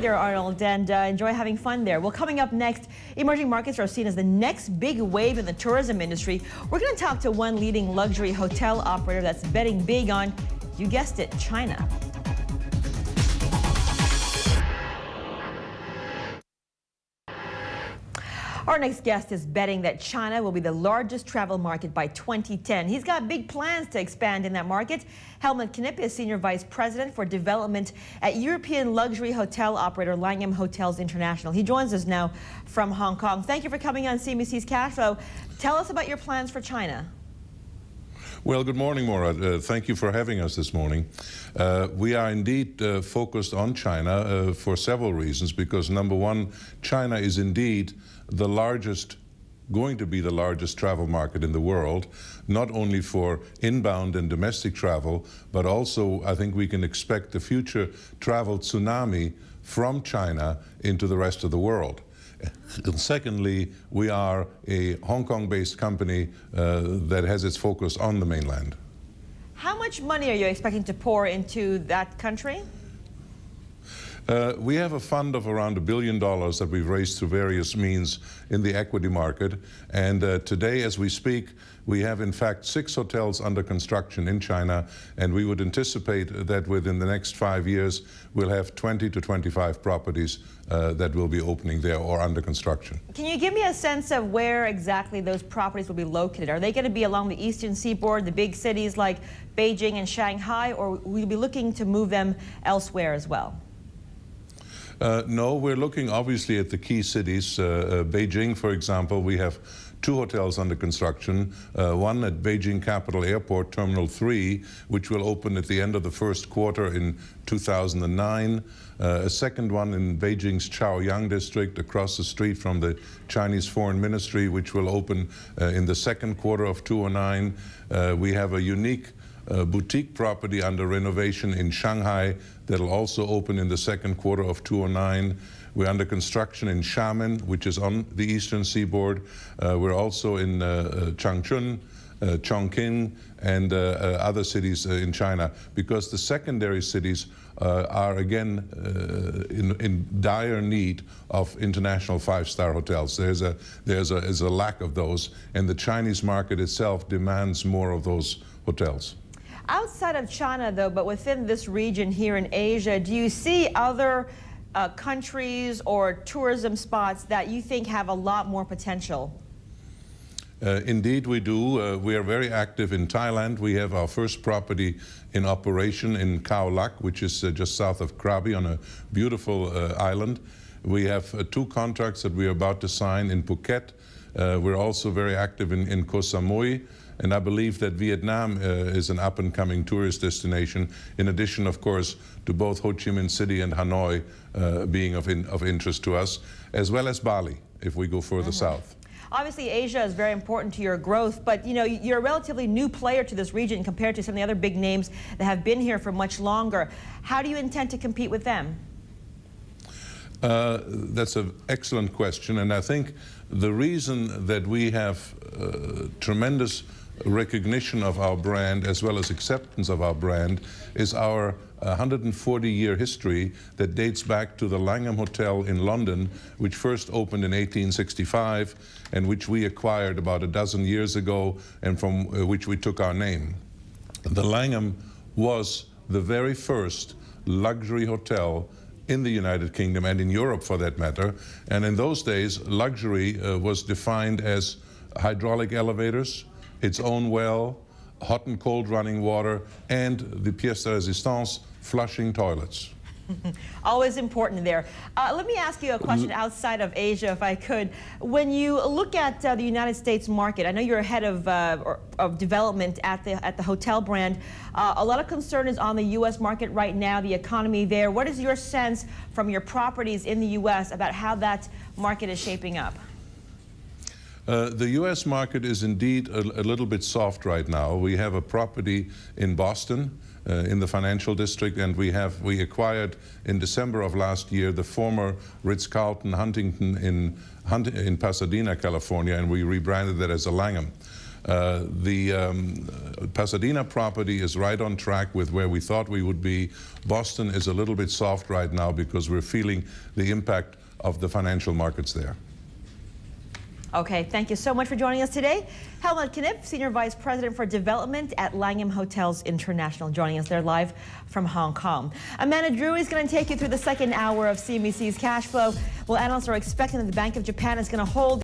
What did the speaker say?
there, Arnold, and enjoy having fun there. Well, coming up next, emerging markets are seen as the next big wave in the tourism industry. We're going to talk to one leading luxury hotel operator that's betting big on, you guessed it, China. Our next guest is betting that China will be the largest travel market by 2010. He's got big plans to expand in that market. Helmut Knipp is Senior Vice President for Development at European luxury hotel operator Langham Hotels International. He joins us now from Hong Kong. Thank you for coming on CNBC's Cash Flow. Tell us about your plans for China. Well, good morning, Maura. Thank you for having us this morning. We are indeed focused on China for several reasons, because number one, China is indeed going to be the largest travel market in the world, not only for inbound and domestic travel, but also I think we can expect a future travel tsunami from China into the rest of the world. And secondly, we are a Hong Kong-based company that has its focus on the mainland. How much money are you expecting to pour into that country? We have a fund of around $1 billion that we've raised through various means in the equity market. And today, as we speak, we have in fact 6 hotels under construction in China. And we would anticipate that within the next 5 years, we'll have 20 to 25 properties that will be opening there or under construction. Can you give me a sense of where exactly those properties will be located? Are they going to be along the eastern seaboard, the big cities like Beijing and Shanghai, or will you be looking to move them elsewhere as well? No, we're looking obviously at the key cities. Beijing, for example, we have 2 hotels under construction, one at Beijing Capital Airport, Terminal 3, which will open at the end of the first quarter in 2009. A second one in Beijing's Chaoyang district, across the street from the Chinese Foreign Ministry, which will open in the second quarter of 2009. We have a unique boutique property under renovation in Shanghai that'll also open in the second quarter of 2009. We're under construction in Xiamen, which is on the eastern seaboard. We're also in Changchun, Chongqing, and other cities in China, because the secondary cities are again in dire need of international 5-star hotels. There's a lack of those, and the Chinese market itself demands more of those hotels. Outside of China, though, but within this region here in Asia, do you see other countries or tourism spots that you think have a lot more potential? Indeed, we do. We are very active in Thailand. We have our first property in operation in Khao Lak, which is just south of Krabi on a beautiful island. We have 2 contracts that we are about to sign in Phuket. We're also very active in Koh Samui. And I believe that Vietnam is an up-and-coming tourist destination, in addition, of course, to both Ho Chi Minh City and Hanoi being of interest to us, as well as Bali, if we go further south. Obviously, Asia is very important to your growth, but you know, you're a relatively new player to this region compared to some of the other big names that have been here for much longer. How do you intend to compete with them? That's an excellent question, and I think the reason that we have tremendous recognition of our brand as well as acceptance of our brand is our 140-year history that dates back to the Langham Hotel in London, which first opened in 1865 and which we acquired about a dozen years ago, and from which we took our name. The Langham was the very first luxury hotel in the United Kingdom and in Europe, for that matter. And in those days, luxury was defined as hydraulic elevators, its own well, hot and cold running water, and the pièce de résistance, flushing toilets. Always important there. Let me ask you a question outside of Asia, if I could. When you look at the United States market, I know you're head of development at the hotel brand. A lot of concern is on the U.S. market right now, the economy there. What is your sense from your properties in the U.S. about how that market is shaping up? The U.S. market is indeed a little bit soft right now. We have a property in Boston, in the financial district, and we acquired in December of last year the former Ritz-Carlton Huntington in Pasadena, California, and we rebranded that as a Langham. The Pasadena property is right on track with where we thought we would be. Boston is a little bit soft right now because we're feeling the impact of the financial markets there. Okay, thank you so much for joining us today. Helmut Knipp, Senior Vice President for Development at Langham Hotels International, joining us there live from Hong Kong. Amanda Drew is going to take you through the second hour of CNBC's Cash Flow. Well, analysts are expecting that the Bank of Japan is going to hold